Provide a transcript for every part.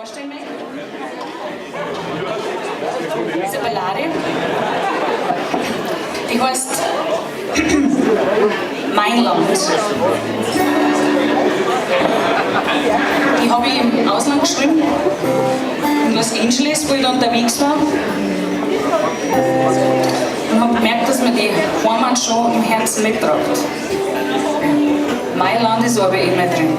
vorstellen möchte. Diese Ballade, die heißt Mein Land. Die habe ich im Ausland geschrieben, in Los Angeles, wo ich da unterwegs war. Und habe gemerkt, dass mir die Heimat schon im Herzen mittragt. Mein Land ist aber immer drin.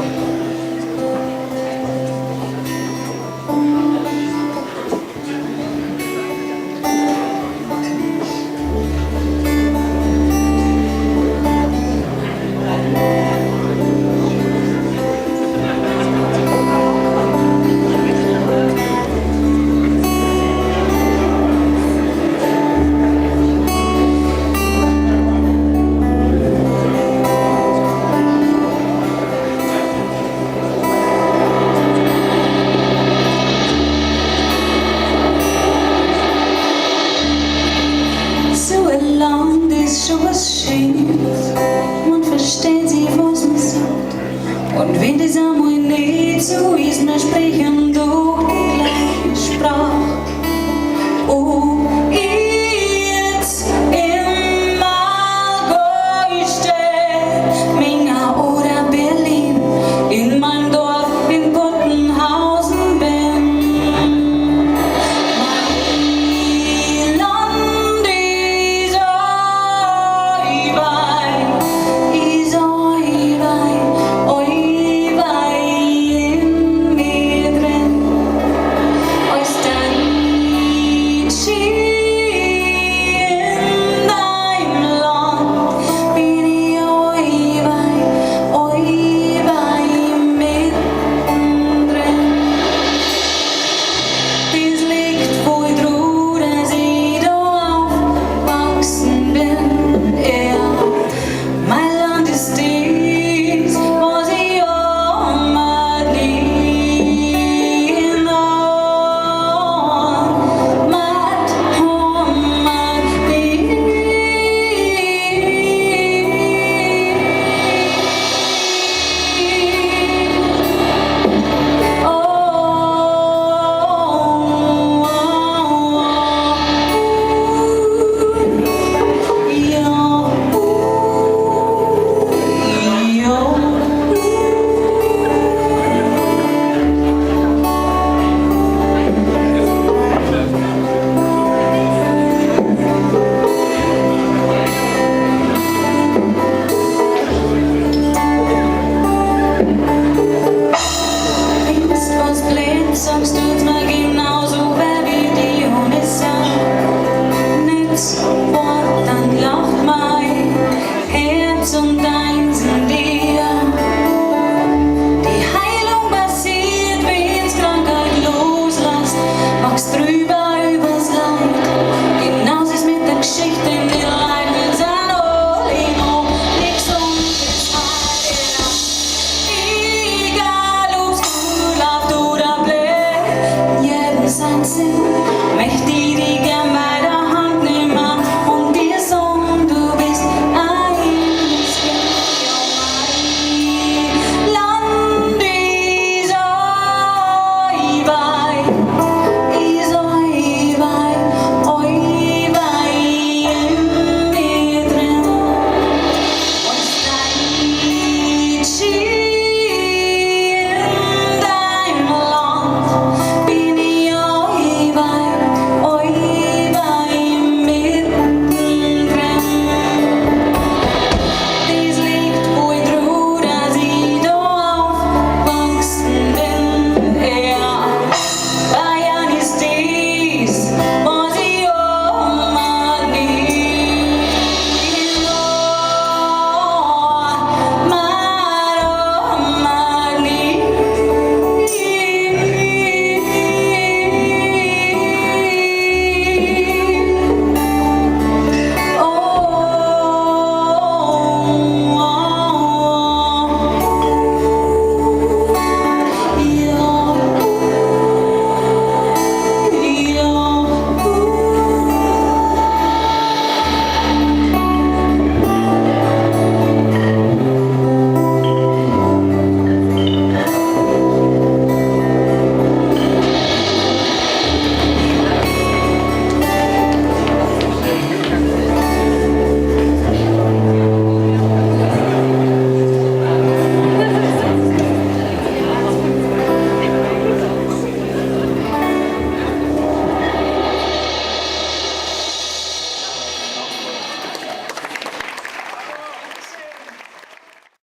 Schon was Schönes, man versteht sich, was man sagt. Und wenn das einmal nicht so ist, dann sprechen